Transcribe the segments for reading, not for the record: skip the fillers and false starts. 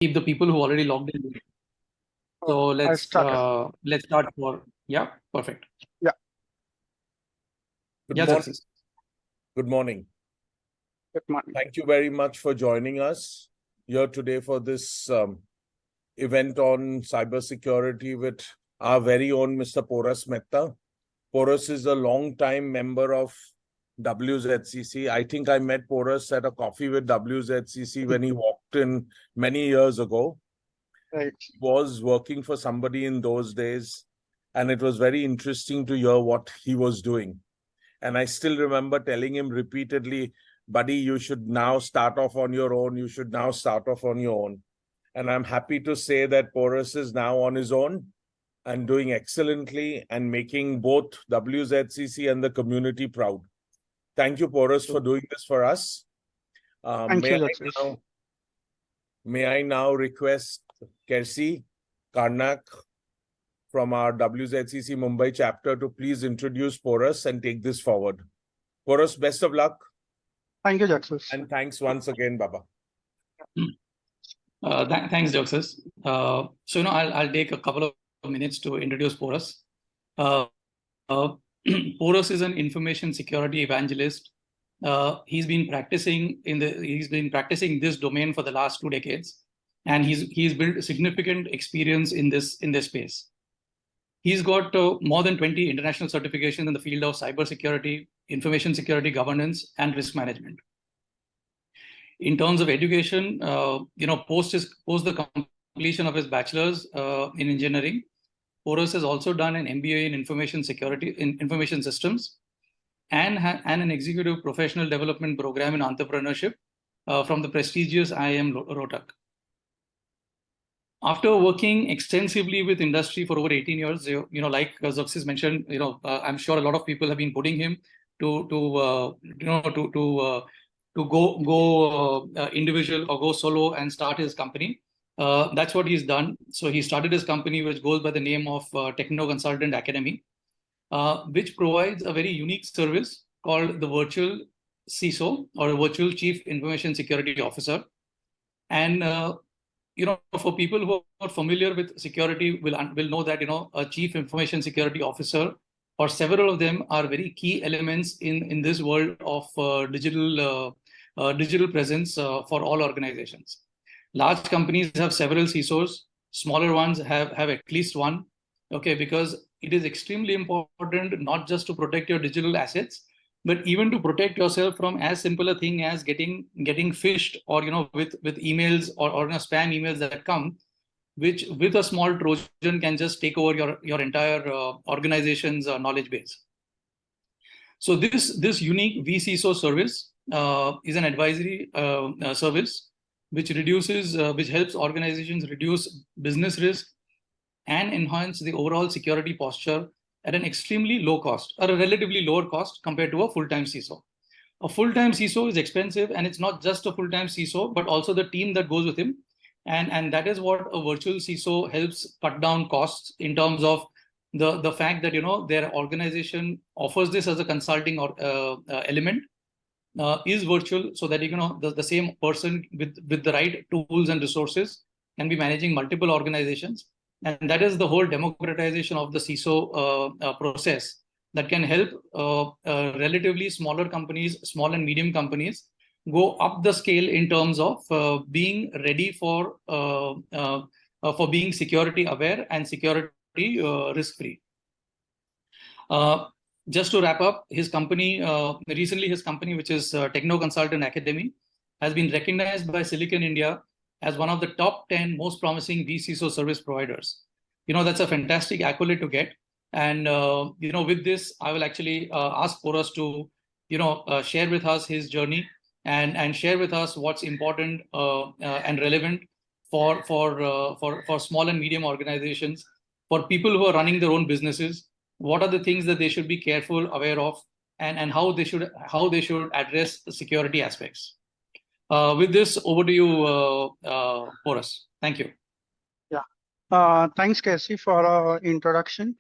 keep the people who already logged in. So let's start for perfect. Yeah. Good morning. Success. Good morning. Good morning. Thank you very much for joining us here today for this event on cybersecurity with our very own Mr. Poras Mehta. Poras is a long-time member of WZCC. I think I met Poras at a coffee with WZCC when he walked in many years ago. Right. He was working for somebody in those days, and it was very interesting to hear what he was doing. And I still remember telling him repeatedly, buddy, you should now start off on your own. You should now start off on your own. And I'm happy to say that Poras is now on his own and doing excellently and making both WZCC and the community proud. Thank you, Poras, for doing this for us. May I now request Kersi Karnak from our WZCC Mumbai chapter to please introduce Poras and take this forward. Poras, best of luck. Thank you, Jaxus. And thanks once again, Baba. Thanks, Jaxus. So, I'll take a couple of minutes to introduce Poras. Poras is an information security evangelist. He's been practicing this domain for the last 2 decades, and he's built significant experience in this space. He's got more than 20 international certifications in the field of cybersecurity, information security governance, and risk management. In terms of education, post the completion of his bachelor's in engineering, Poras has also done an MBA in information security, in information systems, and an executive professional development program in entrepreneurship from the prestigious IIM Rohtak. After working extensively with industry for over 18 years, like Jaxus mentioned, I'm sure a lot of people have been putting him to go individual or go solo and start his company. That's what he's done. So he started his company, which goes by the name of Techknowconsultant Academy, which provides a very unique service called the virtual CISO, or a virtual Chief Information Security Officer. And for people who are familiar with security, will know that a Chief Information Security Officer, or several of them, are very key elements in this world of digital presence for all organizations. Large companies have several CISOs. Smaller ones have at least one. Okay, because it is extremely important not just to protect your digital assets, but even to protect yourself from as simple a thing as getting phished, or with emails or spam emails that come, which with a small Trojan can just take over your entire organization's knowledge base. So this unique vCISO service is an advisory service which helps organizations reduce business risk and enhance the overall security posture at an extremely low cost, or a relatively lower cost compared to a full-time CISO. A full-time CISO is expensive, and it's not just a full-time CISO, but also the team that goes with him. And that is what a virtual CISO helps cut down costs, in terms of the fact that their organization offers this as a consulting element, is virtual, so that the same person with the right tools and resources can be managing multiple organizations. And that is the whole democratization of the CISO process that can help relatively smaller companies, small and medium companies, go up the scale in terms of being ready for being security aware and security risk-free. Just to wrap up, his company, recently his company, which is Techknowconsultant Academy, has been recognized by Silicon India as one of the top 10 most promising vCISO service providers. That's a fantastic accolade to get. And, with this, I will actually ask Poras to, share with us his journey and share with us what's important and relevant for small and medium organizations, for people who are running their own businesses. What are the things that they should be careful, aware of, and how they should address the security aspects. With this, over to you, Poras. Thank you. Yeah. Thanks, Casey, for introduction.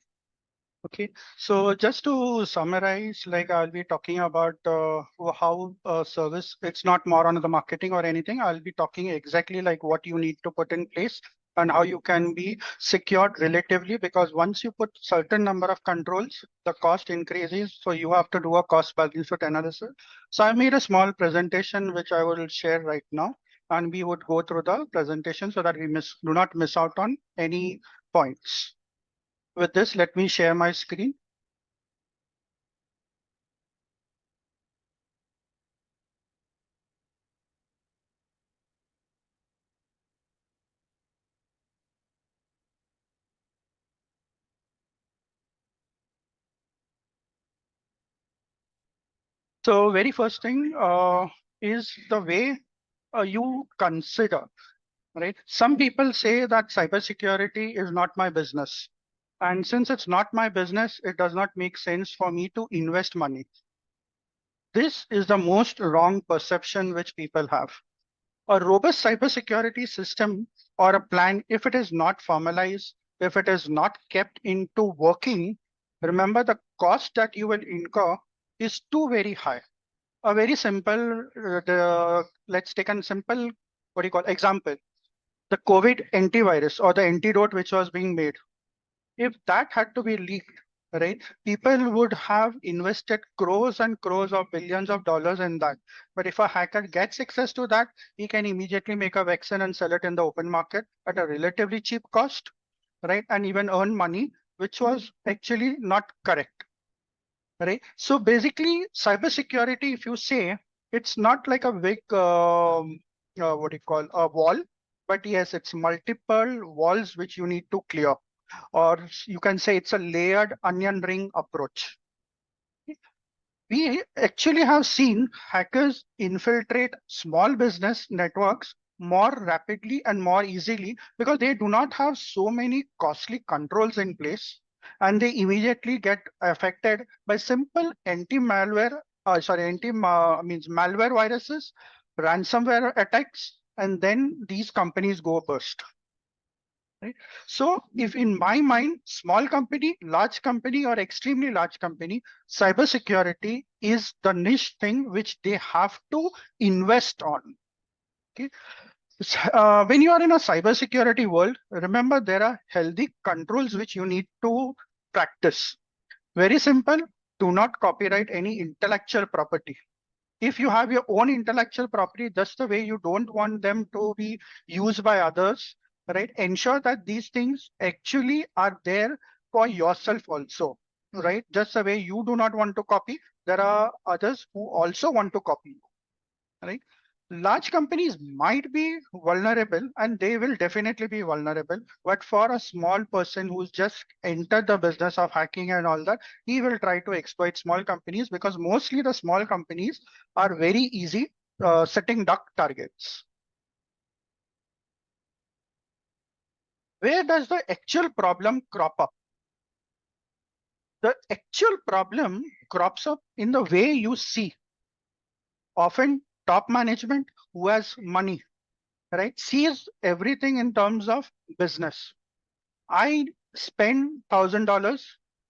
Okay, so just to summarize, like I'll be talking about how service, it's not more on the marketing or anything. I'll be talking exactly like what you need to put in place and how you can be secured relatively, because once you put certain number of controls, the cost increases. So you have to do a cost benefit analysis. So I made a small presentation, which I will share right now, and we would go through the presentation so that we do not miss out on any points. With this, let me share my screen. So very first thing is the way you consider, right? Some people say that cybersecurity is not my business. And since it's not my business, it does not make sense for me to invest money. This is the most wrong perception which people have. A robust cybersecurity system or a plan, if it is not formalized, if it is not kept into working, remember the cost that you will incur is too very high. A very simple, let's take a simple, what do you call, example. The COVID antivirus or the antidote which was being made. If that had to be leaked, right, people would have invested crores and crores of billions of dollars in that. But if a hacker gets access to that, he can immediately make a vaccine and sell it in the open market at a relatively cheap cost, right, and even earn money, which was actually not correct. Right. So basically, cybersecurity, if you say, it's not like a big, what do you call, a wall, but yes, it's multiple walls which you need to clear, or you can say it's a layered onion ring approach. We actually have seen hackers infiltrate small business networks more rapidly and more easily because they do not have so many costly controls in place, and they immediately get affected by simple anti-malware, means malware viruses, ransomware attacks, and then these companies go burst. Right? So if in my mind, small company, large company, or extremely large company, cybersecurity is the niche thing which they have to invest on. Okay. When you are in a cybersecurity world, remember there are healthy controls which you need to practice. Very simple, do not copyright any intellectual property. If you have your own intellectual property, just the way you don't want them to be used by others, right? Ensure that these things actually are there for yourself also, right? Just the way you do not want to copy, there are others who also want to copy you, right? Large companies might be vulnerable, and they will definitely be vulnerable. But for a small person who's just entered the business of hacking and all that, he will try to exploit small companies because mostly the small companies are very easy setting duck targets. Where does the actual problem crop up? The actual problem crops up in the way you see. Often top management who has money, right, sees everything in terms of business. I spend $1,000.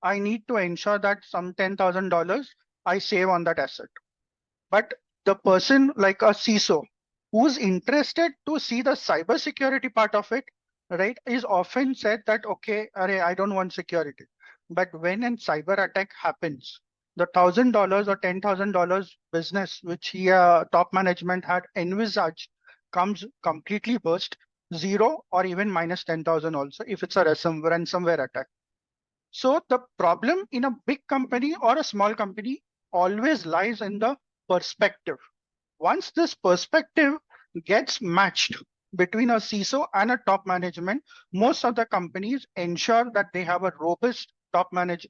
I need to ensure that some $10,000 I save on that asset. But the person like a CISO who's interested to see the cybersecurity part of it, right, is often said that, okay, I don't want security. But when a cyber attack happens, the $1,000 or $10,000 business which he top management had envisaged comes completely burst, zero or even minus 10,000 also if it's a ransomware attack. So the problem in a big company or a small company always lies in the perspective. Once this perspective gets matched between a CISO and a top management, most of the companies ensure that they have a robust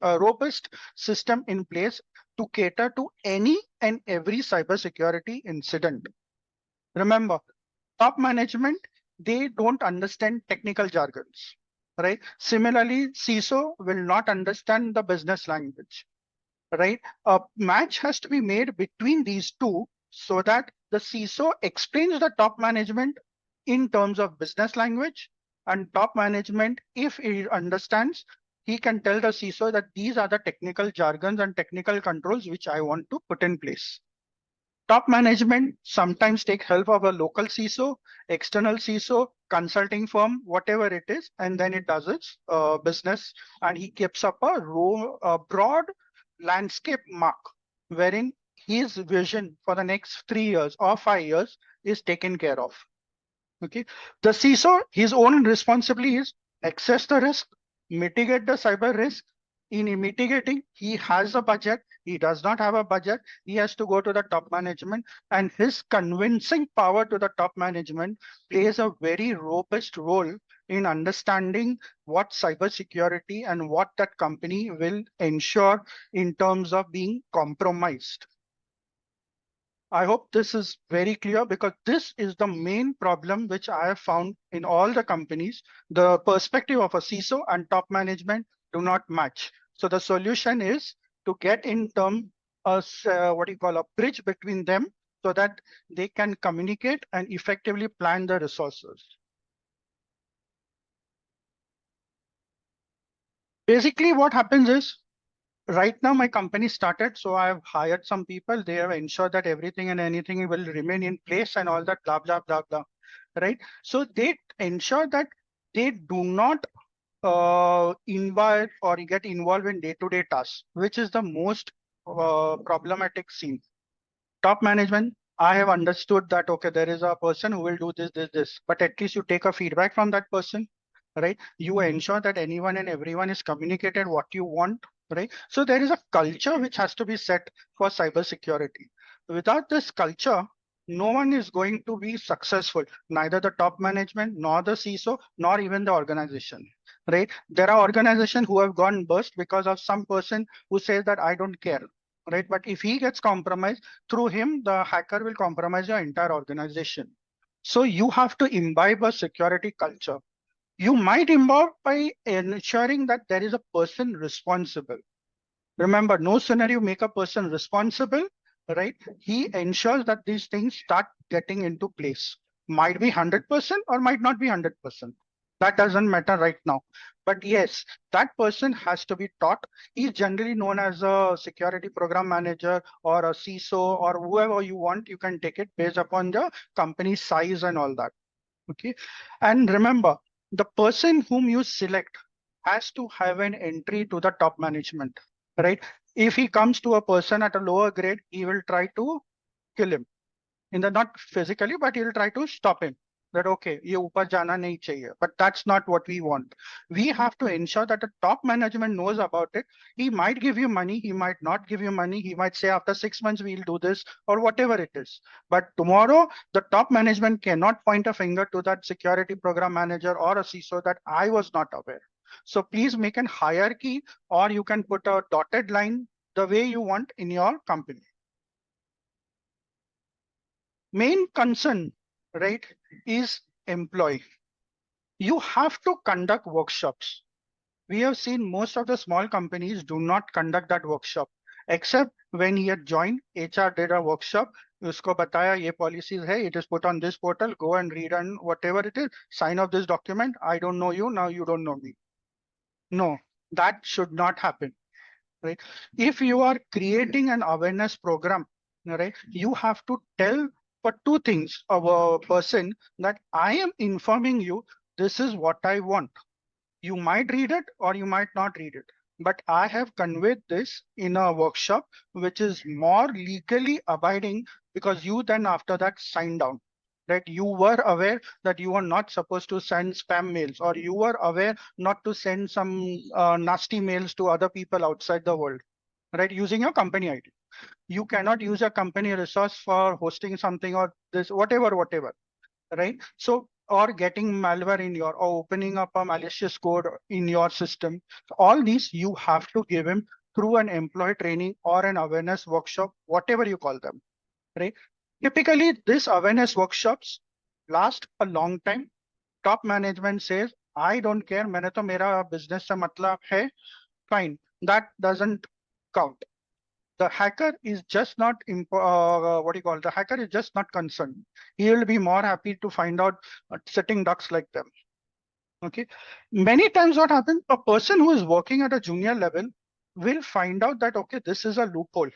robust system in place to cater to any and every cybersecurity incident. Remember, top management, they don't understand technical jargons, right? Similarly, CISO will not understand the business language, right? A match has to be made between these two so that the CISO explains the top management in terms of business language, and top management, if he understands, he can tell the CISO that these are the technical jargons and technical controls which I want to put in place. Top management sometimes take help of a local CISO, external CISO, consulting firm, whatever it is, and then it does its business, and he keeps up a broad landscape mark wherein his vision for the next 3 years or 5 years is taken care of. Okay, the CISO, his own responsibility is assess the risk, mitigate the cyber risk. In mitigating, he has a budget. He does not have a budget. He has to go to the top management, and his convincing power to the top management plays a very robust role in understanding what cybersecurity and what that company will ensure in terms of being compromised. I hope this is very clear, because this is the main problem which I have found in all the companies. The perspective of a CISO and top management do not match. So the solution is to get in term a bridge between them, so that they can communicate and effectively plan the resources. Basically, what happens is, right now my company started, so I have hired some people. They have ensured that everything and anything will remain in place and all that blah, blah, blah, blah, right? So they ensure that they do not invite or get involved in day-to-day tasks, which is the most problematic scene. Top management, I have understood that, okay, there is a person who will do this, but at least you take a feedback from that person, right? You ensure that anyone and everyone is communicated what you want, right? So there is a culture which has to be set for cybersecurity. Without this culture, no one is going to be successful, neither the top management, nor the CISO, nor even the organization, right? There are organizations who have gone bust because of some person who says that I don't care, right? But if he gets compromised, through him, the hacker will compromise your entire organization. So you have to imbibe a security culture. You might imbibe by ensuring that there is a person responsible. Remember, no sooner you make a person responsible, right? He ensures that these things start getting into place. Might be 100% or might not be 100%. That doesn't matter right now. But yes, that person has to be taught. He's generally known as a security program manager or a CISO or whoever you want. You can take it based upon the company size and all that. Okay. And remember, the person whom you select has to have an entry to the top management, right? If he comes to a person at a lower grade, he will try to kill him. Not physically, but he will try to stop him. That, okay, ye upar jana nahi chahiye. But that's not what we want. We have to ensure that the top management knows about it. He might give you money, he might not give you money. He might say after 6 months we'll do this or whatever it is. But tomorrow, the top management cannot point a finger to that security program manager or a CISO that I was not aware. So please make an hierarchy, or you can put a dotted line the way you want in your company. Main concern, right, is employee. You have to conduct workshops. We have seen most of the small companies do not conduct that workshop, except when he had joined, HR did a workshop. Usko bataya ye policies hai, it is put on this portal, go and read and whatever it is, sign off this document. I don't know you, now you don't know me. No, that should not happen, right? If you are creating an awareness program, right, you have to tell for two things of a person that I am informing you, this is what I want. You might read it or you might not read it, but I have conveyed this in a workshop, which is more legally abiding, because you then after that sign down. Right, you were aware that you are not supposed to send spam mails, or you were aware not to send some nasty mails to other people outside the world, right, using your company ID. You cannot use a company resource for hosting something or this, whatever, right? So, or getting malware in your, or opening up a malicious code in your system. All these you have to give him through an employee training or an awareness workshop, whatever you call them, right? Typically, these awareness workshops last a long time. Top management says, I don't care, मैंने तो मेरा business से मतलब है, fine. That doesn't count. The hacker is just not, the hacker is just not concerned. He will be more happy to find out sitting ducks like them. Okay. Many times what happens, a person who is working at a junior level will find out that, okay, this is a loophole.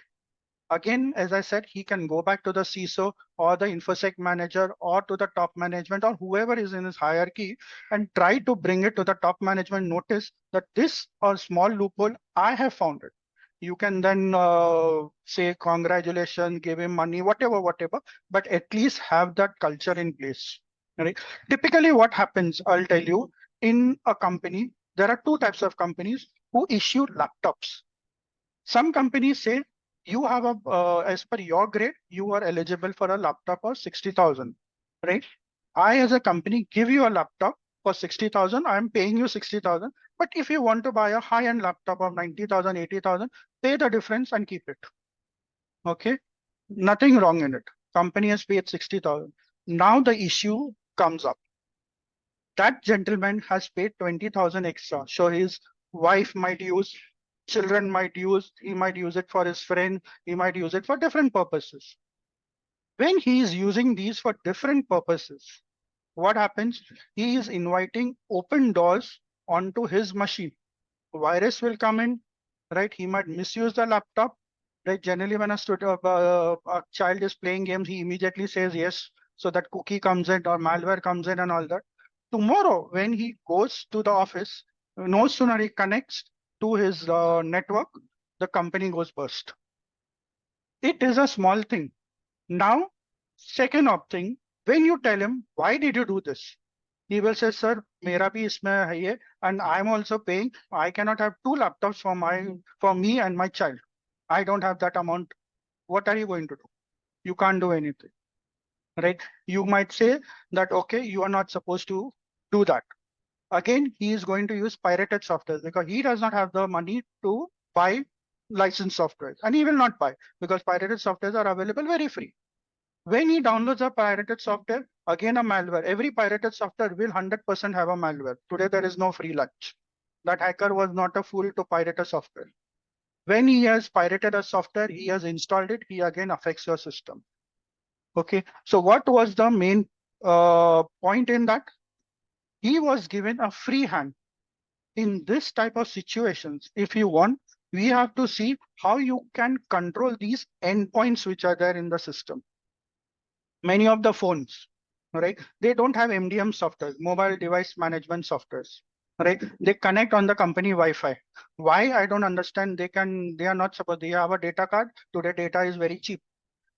Again, as I said, he can go back to the CISO or the InfoSec manager or to the top management or whoever is in his hierarchy and try to bring it to the top management notice that this or small loophole, I have found it. You can then say congratulations, give him money, whatever, but at least have that culture in place. Right? Typically what happens, I'll tell you, in a company, there are two types of companies who issue laptops. Some companies say you have as per your grade, you are eligible for a laptop of 60,000, right? I, as a company, give you a laptop for 60,000. I'm paying you 60,000. But if you want to buy a high-end laptop of 90,000, 80,000, pay the difference and keep it. Okay, nothing wrong in it. Company has paid 60,000. Now the issue comes up. That gentleman has paid 20,000 extra. So his wife might use, children might use, he might use it for his friend, he might use it for different purposes. When he is using these for different purposes, what happens? He is inviting open doors onto his machine. Virus will come in, right? He might misuse the laptop, right? Generally, when a child is playing games, he immediately says yes. So that cookie comes in or malware comes in and all that. Tomorrow, when he goes to the office, no sooner he connects to his network, the company goes burst. It is a small thing. Now, second thing, when you tell him, why did you do this? He will say, sir, mera bhi isme hai ye, and I'm also paying. I cannot have two laptops for me and my child. I don't have that amount. What are you going to do? You can't do anything, right? You might say that, okay, you are not supposed to do that. Again, he is going to use pirated software because he does not have the money to buy licensed software, and he will not buy because pirated softwares are available very free. When he downloads a pirated software, again a malware. Every pirated software will 100% have a malware. Today there is no free lunch. That hacker was not a fool to pirate a software. When he has pirated a software, he has installed it, he again affects your system. Okay, so what was the main point in that? He was given a free hand. In this type of situations, if you want, we have to see how you can control these endpoints which are there in the system. Many of the phones, right? They don't have MDM software, mobile device management softwares, right? They connect on the company Wi-Fi. Why? I don't understand. They are not supposed, they have a data card. Today data is very cheap,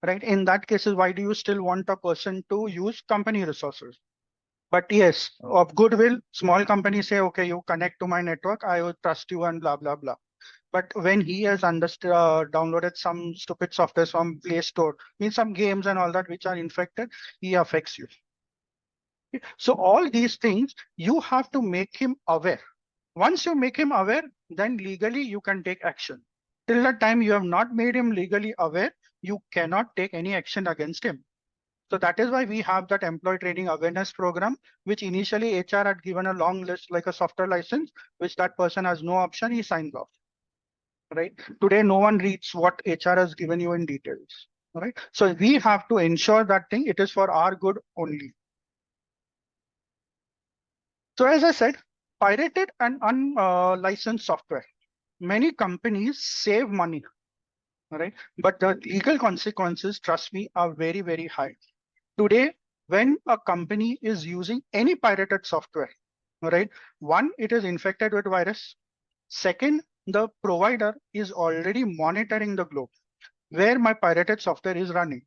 right? In that cases, why do you still want a person to use company resources? But yes, of goodwill, small companies say, okay, you connect to my network, I will trust you and blah, blah, blah. But when he has downloaded some stupid software from Play Store, means some games and all that which are infected, he affects you. So all these things, you have to make him aware. Once you make him aware, then legally you can take action. Till the time you have not made him legally aware, you cannot take any action against him. So that is why we have that employee training awareness program, which initially HR had given a long list like a software license, which that person has no option, he signs off. Right? Today, no one reads what HR has given you in details. Right? So we have to ensure that thing, it is for our good only. So as I said, pirated and unlicensed software. Many companies save money, right? But the legal consequences, trust me, are very, very high. Today, when a company is using any pirated software, right? One, it is infected with virus. Second, the provider is already monitoring the globe where my pirated software is running.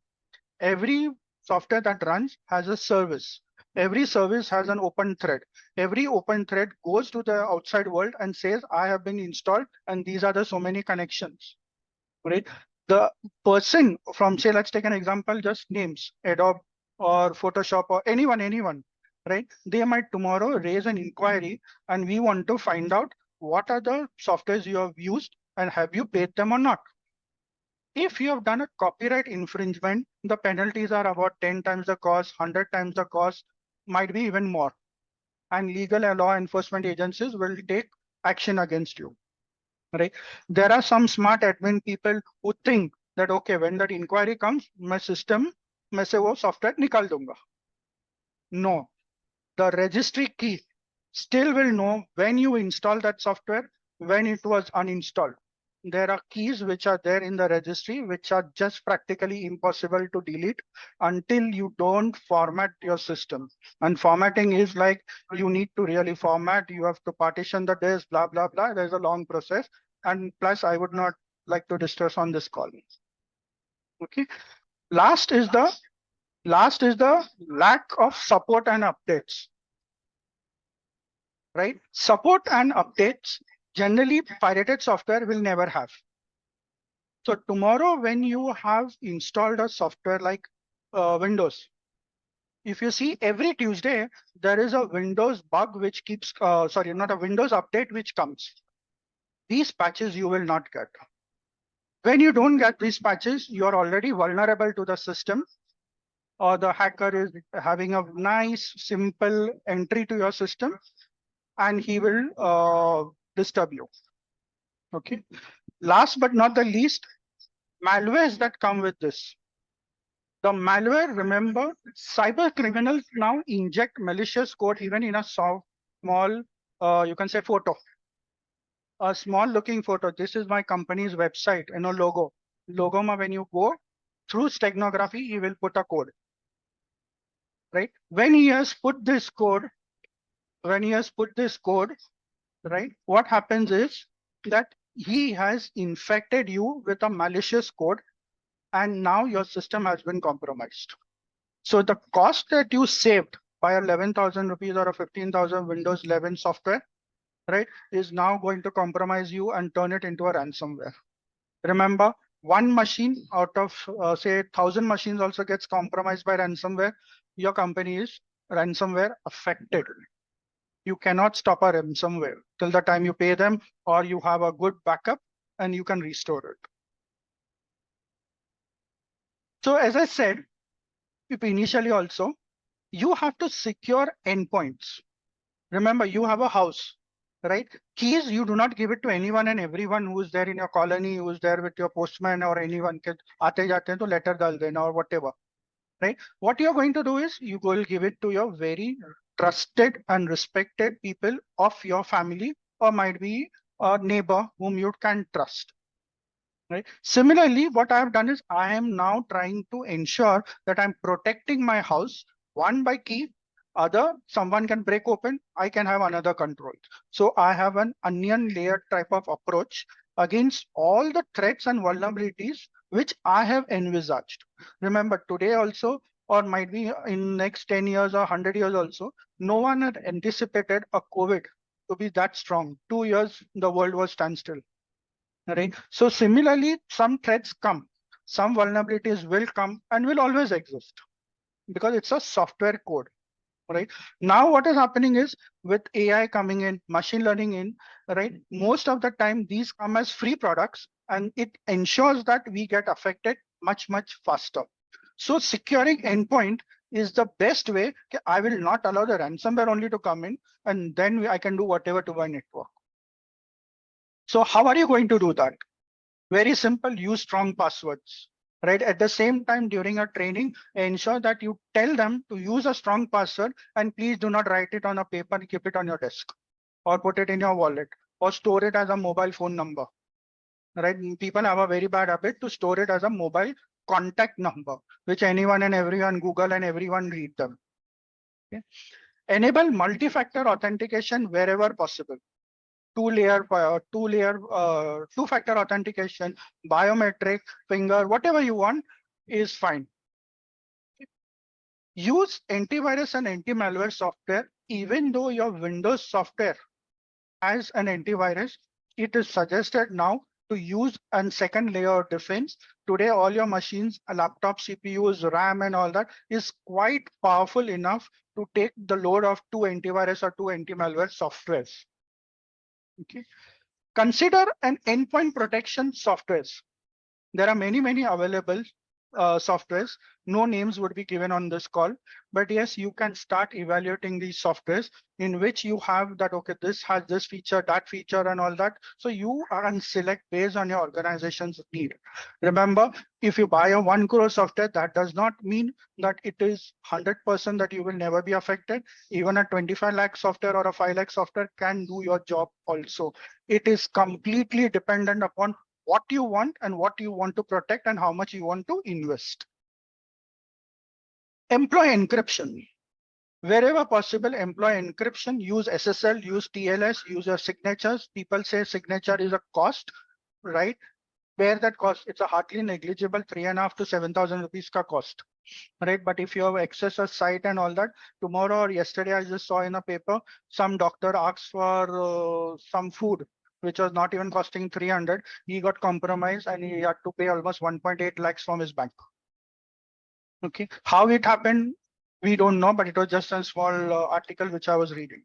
Every software that runs has a service. Every service has an open thread. Every open thread goes to the outside world and says, I have been installed and these are the so many connections, right? The person from, say, let's take an example, just names, Adobe or Photoshop or anyone, right? They might tomorrow raise an inquiry and we want to find out what are the softwares you have used and have you paid them or not. If you have done a copyright infringement, the penalties are about 10 times the cost, 100 times the cost, might be even more. And legal and law enforcement agencies will take action against you, right? There are some smart admin people who think that, okay, when that inquiry comes, my system, मैं से वो software निकाल दूंगा. No, the registry key still will know when you install that software, when it was uninstalled. There are keys which are there in the registry, which are just practically impossible to delete until you don't format your system. And formatting is like, you need to really format, you have to partition the disk, blah, blah, blah. There's a long process. And plus, I would not like to discuss on this call. Okay. Last is the lack of support and updates. Right? Support and updates, generally pirated software will never have. So tomorrow when you have installed a software like Windows, if you see every Tuesday, there is a Windows bug which keeps, sorry, not a Windows update which comes. These patches you will not get. When you don't get these patches, you're already vulnerable to the system, or the hacker is having a nice, simple entry to your system, and he will disturb you. Okay. Last but not the least, malwares that come with this. The malware, remember, cyber criminals now inject malicious code even in a small, you can say photo. A small looking photo. This is my company's website, logo. Logo ma when you go through steganography, he will put a code. Right? When he has put this code, right, what happens is that he has infected you with a malicious code, and now your system has been compromised. So the cost that you saved by 11,000 rupees or a 15,000 Windows 11 software, right, is now going to compromise you and turn it into a ransomware. Remember, one machine out of say 1,000 machines also gets compromised by ransomware. Your company is ransomware affected. You cannot stop a ransomware till the time you pay them, or you have a good backup and you can restore it. So as I said, initially also, you have to secure endpoints. Remember, you have a house, right? Keys, you do not give it to anyone and everyone who is there in your colony, who is there with your postman or anyone. Aate jaate hain to letter dal dena or whatever, right? What you're going to do is you will give it to your very trusted and respected people of your family, or might be a neighbor whom you can trust. Right. Similarly, what I have done is I am now trying to ensure that I'm protecting my house, one by key, other someone can break open, I can have another control. So I have an onion layer type of approach against all the threats and vulnerabilities which I have envisaged. Remember, today also, or might be in next 10 years or 100 years also, no one had anticipated a COVID to be that strong. 2 years, the world was standstill. Right. So similarly, some threats come, some vulnerabilities will come and will always exist because it's a software code. Right now, what is happening is with AI coming in, machine learning in, right, most of the time these come as free products, and it ensures that we get affected much faster. So securing endpoint is the best way. I will not allow the ransomware only to come in, and then I can do whatever to my network. So how are you going to do that? Very simple, use strong passwords, right? At the same time, during a training, ensure that you tell them to use a strong password, and please do not write it on a paper and keep it on your desk or put it in your wallet or store it as a mobile phone number, right? People have a very bad habit to store it as a mobile contact number, which anyone and everyone Google and everyone read them. Okay. Enable multi-factor authentication wherever possible. Two-factor authentication, biometric, finger, whatever you want is fine. Use antivirus and anti-malware software. Even though your Windows software has an antivirus, it is suggested now to use a second layer of defense. Today, all your machines, laptop CPUs, RAM and all that is quite powerful enough to take the load of 2 antivirus or 2 anti-malware softwares. Okay. Consider an endpoint protection softwares. There are many available. softwares. No names would be given on this call, but yes, you can start evaluating these softwares in which you have that, okay, this has this feature, that feature, and all that. So you can select based on your organization's need. Remember, if you buy a 1 crore software, that does not mean that it is 100% that you will never be affected. Even a 25 lakh software or a 5 lakh software can do your job also. It is completely dependent upon what you want and what you want to protect and how much you want to invest. Employee encryption. Wherever possible, employee encryption, use SSL, use TLS, use your signatures. People say signature is a cost, right? Where that cost, it's a hardly negligible 3.5 to 7,000 rupees ka cost, right? But if you have access a site and all that, tomorrow or yesterday, I just saw in a paper, some doctor asked for some food, which was not even costing 300. He got compromised and he had to pay almost 1.8 lakhs from his bank. Okay, how it happened, we don't know, but it was just a small article which I was reading.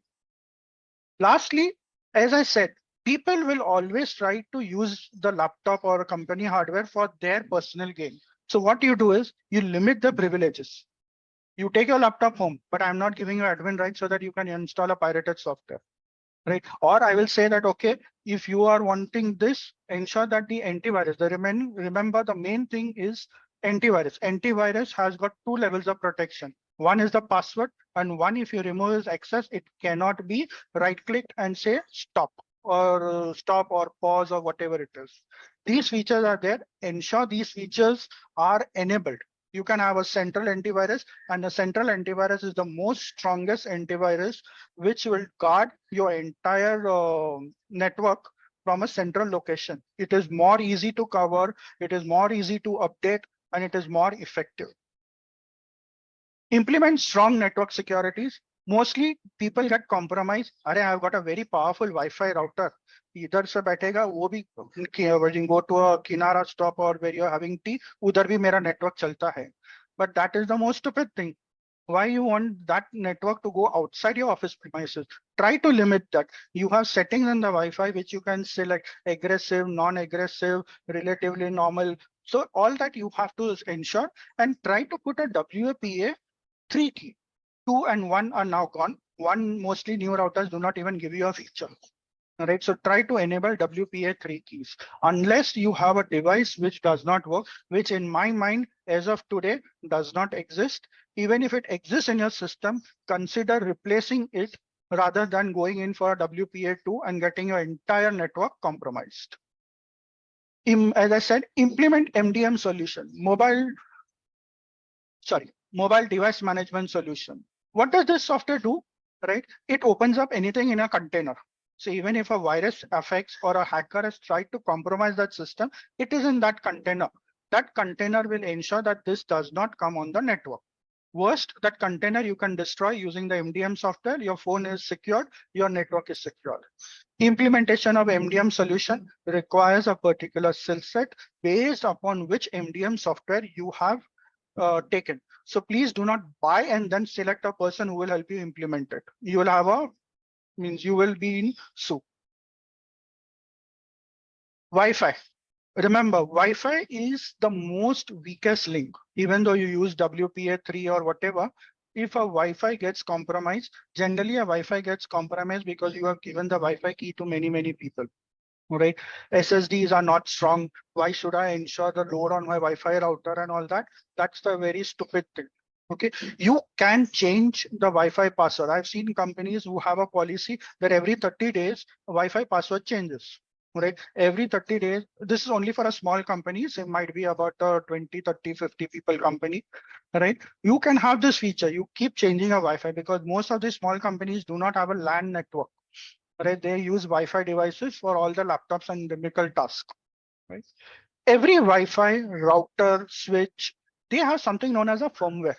Lastly, as I said, people will always try to use the laptop or company hardware for their personal gain. So what you do is you limit the privileges. You take your laptop home, but I'm not giving you admin rights so that you can install a pirated software, right? Or I will say that, okay, if you are wanting this, ensure that the antivirus, remember the main thing is antivirus. Antivirus has got 2 levels of protection. One is the password, and one, if you remove his access, it cannot be right-clicked and say stop or pause or whatever it is. These features are there. Ensure these features are enabled. You can have a central antivirus, and the central antivirus is the most strongest antivirus, which will guard your entire network from a central location. It is more easy to cover, it is more easy to update, and it is more effective. Implement strong network securities. Mostly people get compromised. I've got a very powerful Wi-Fi router. Idhar se baithega, wo bhi, when you go to a Kinara stop or where you're having tea, udhar bhi mera network chalta hai. But that is the most stupid thing. Why you want that network to go outside your office premises? Try to limit that. You have settings in the Wi-Fi which you can select aggressive, non-aggressive, relatively normal. So all that you have to ensure, and try to put a WAPA 3 key. 2 and 1 are now gone. 1, mostly new routers do not even give you a feature. All right, so try to enable WPA 3 keys unless you have a device which does not work, which in my mind, as of today, does not exist. Even if it exists in your system, consider replacing it rather than going in for a WPA 2 and getting your entire network compromised. As I said, implement MDM solution, mobile device management solution. What does this software do, right? It opens up anything in a container. So even if a virus affects or a hacker has tried to compromise that system, it is in that container. That container will ensure that this does not come on the network. Worst, that container you can destroy using the MDM software. Your phone is secured, your network is secured. Implementation of MDM solution requires a particular skill set based upon which MDM software you have taken. So please do not buy and then select a person who will help you implement it. You will have you will be in soup. Wi-Fi. Remember, Wi-Fi is the most weakest link. Even though you use WPA 3 or whatever, if a Wi-Fi gets compromised, generally a Wi-Fi gets compromised because you have given the Wi-Fi key to many people. Right? SSDs are not strong. Why should I ensure the load on my Wi-Fi router and all that? That's the very stupid thing. Okay, you can change the Wi-Fi password. I've seen companies who have a policy that every 30 days, Wi-Fi password changes. Right, every 30 days. This is only for a small companies. It might be about a 20, 30, 50 people company. Right, you can have this feature. You keep changing a Wi-Fi because most of the small companies do not have a LAN network. Right, they use Wi-Fi devices for all the laptops and typical tasks. Right, every Wi-Fi router switch, they have something known as a firmware.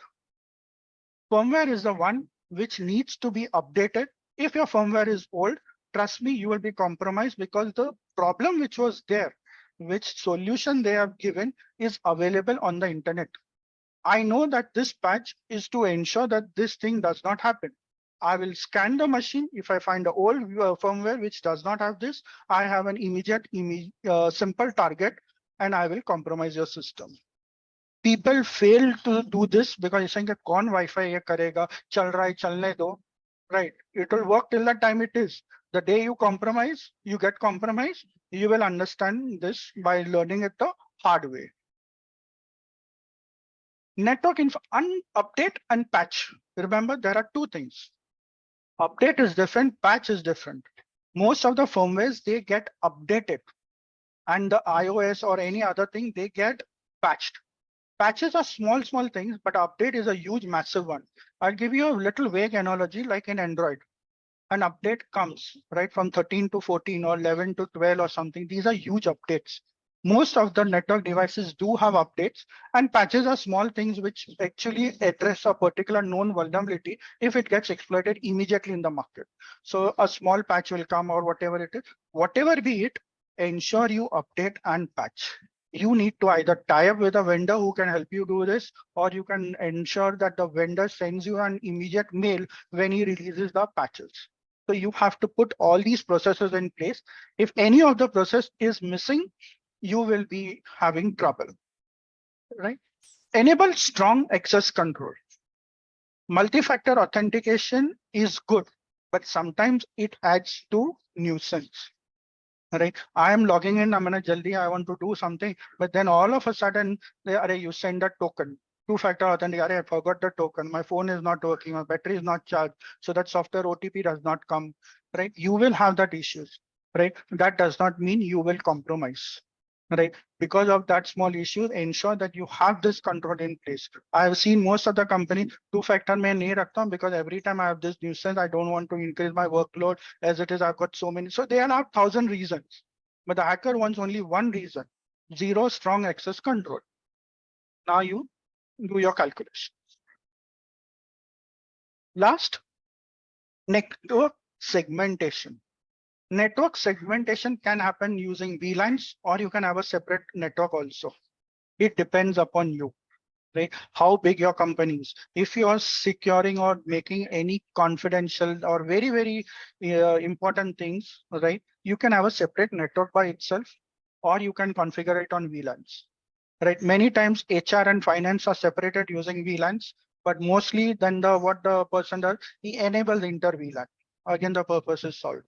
Firmware is the one which needs to be updated. If your firmware is old, trust me, you will be compromised because the problem which was there, which solution they have given is available on the internet. I know that this patch is to ensure that this thing does not happen. I will scan the machine. If I find the old firmware which does not have this, I have an immediate simple target and I will compromise your system. People fail to do this because you're saying that कौन Wi-Fi ये करेगा, चल रहा है चलने दो, right? It will work till the time it is. The day you compromise, you get compromised. You will understand this by learning it the hard way. Network info, update and patch. Remember, there are two things. Update is different, patch is different. Most of the firmwares, they get updated, and the iOS or any other thing, they get patched. Patches are small things, but update is a huge, massive one. I'll give you a little vague analogy, like in Android. An update comes, right, from 13 to 14 or 11 to 12 or something. These are huge updates. Most of the network devices do have updates, and patches are small things which actually address a particular known vulnerability if it gets exploited immediately in the market. So a small patch will come or whatever it is, whatever be it, ensure you update and patch. You need to either tie up with a vendor who can help you do this, or you can ensure that the vendor sends you an immediate mail when he releases the patches. So you have to put all these processes in place. If any of the process is missing, you will be having trouble, right? Enable strong access control. Multi-factor authentication is good, but sometimes it adds to nuisance, right? I am logging in, I'm gonna jaldi, I want to do something, but then all of a sudden, you send a token. Two-factor authentication, I forgot the token, my phone is not working, my battery is not charged, so that software OTP does not come, right? You will have that issues, right? That does not mean you will compromise, right? Because of that small issue, ensure that you have this control in place. I have seen most of the company two-factor mein nahi rakhta because every time I have this nuisance, I don't want to increase my workload as it is. I've got so many, so they have 1,000 reasons, but the hacker wants only one reason: zero strong access control. Now you do your calculation. Last, network segmentation. Network segmentation can happen using VLANs, or you can have a separate network also. It depends upon you, right? How big your company is. If you are securing or making any confidential or very important things, right? You can have a separate network by itself, or you can configure it on VLANs, right? Many times HR and finance are separated using VLANs, but mostly then what the person does, he enables inter VLAN. Again, the purpose is solved.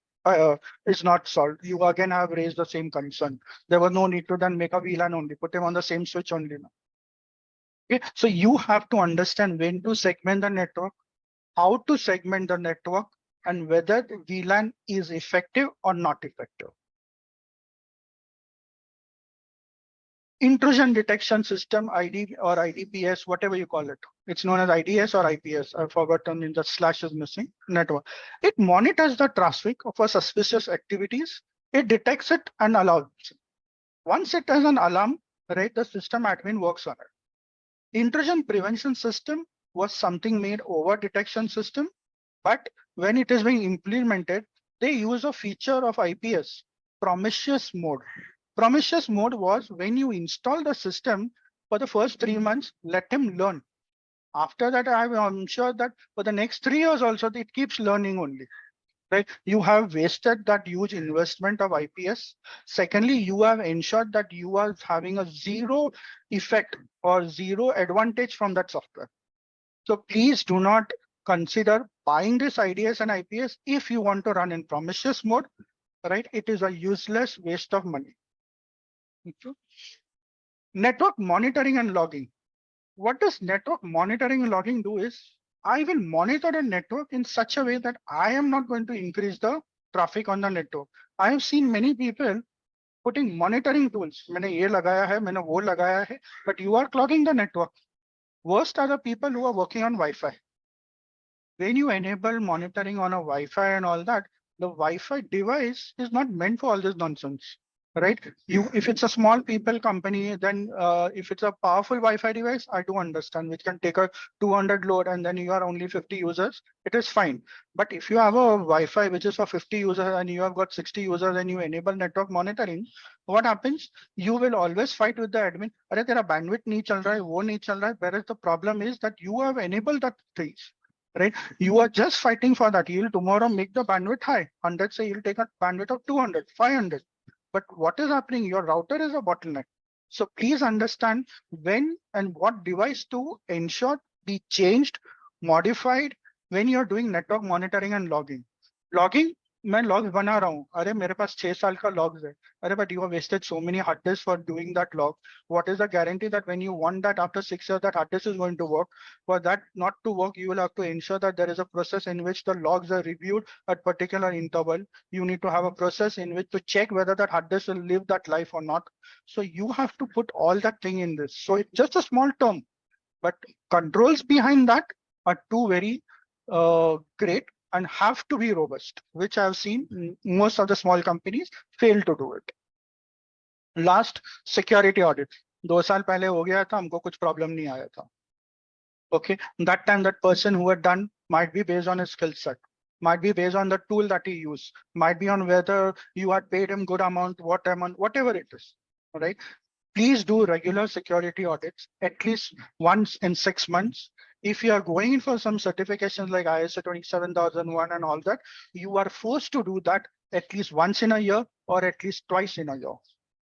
Is not solved. You again have raised the same concern. There was no need to then make a VLAN only, put him on the same switch only now. Okay, so you have to understand when to segment the network, how to segment the network, and whether the VLAN is effective or not effective. Intrusion detection system, ID or IDPS, whatever you call it. It's known as IDS or IPS. I've forgotten, in the slash is missing. Network. It monitors the traffic for suspicious activities. It detects it and allows it. Once it has an alarm, right, the system admin works on it. Intrusion prevention system was something made over detection system, but when it is being implemented, they use a feature of IPS, promiscuous mode. Promiscuous mode was when you install the system for the first 3 months, let him learn. After that, I'm sure that for the next 3 years also, it keeps learning only. Right? You have wasted that huge investment of IPS. Secondly, you have ensured that you are having a zero effect or zero advantage from that software. So please do not consider buying this IDS and IPS if you want to run in promiscuous mode, right? It is a useless waste of money. Okay. Network monitoring and logging. What does network monitoring and logging do is, I will monitor the network in such a way that I am not going to increase the traffic on the network. I have seen many people putting monitoring tools. मैंने ये लगाया है, मैंने वो लगाया है, but you are clogging the network. Worst are the people who are working on Wi-Fi. When you enable monitoring on a Wi-Fi and all that, the Wi-Fi device is not meant for all this nonsense, right? If it's a small people company, then if it's a powerful Wi-Fi device, I do understand, which can take a 200 load and then you are only 50 users, it is fine. But if you have a Wi-Fi which is for 50 users and you have got 60 users and you enable network monitoring, what happens? You will always fight with the admin. अरे तेरा bandwidth नहीं चल रहा है, वो नहीं चल रहा है. Whereas the problem is that you have enabled that things. Right? You are just fighting for that. You'll tomorrow make the bandwidth high. 100 say you'll take a bandwidth of 200, 500. But what is happening? Your router is a bottleneck. So please understand when and what device to ensure be changed, modified when you're doing network monitoring and logging. Logging, मैं logs बना रहा हूँ. अरे मेरे पास 6 साल का logs है. अरे but you have wasted so many hard disks for doing that log. What is the guarantee that when you want that after 6 years that hard disk is going to work? For that not to work, you will have to ensure that there is a process in which the logs are reviewed at particular interval. You need to have a process in which to check whether that hard disk will live that life or not. So you have to put all that thing in this. So it's just a small term, but controls behind that are two very great and have to be robust, which I've seen most of the small companies fail to do it. Last, security audit. 2 साल पहले हो गया था, हमको कुछ problem नहीं आया था. Okay, that time that person who had done might be based on his skill set, might be based on the tool that he used, might be on whether you had paid him good amount, what amount, whatever it is. All right. Please do regular security audits at least once in 6 months. If you are going in for some certifications like ISO 27001 and all that, you are forced to do that at least once in a year or at least twice in a year.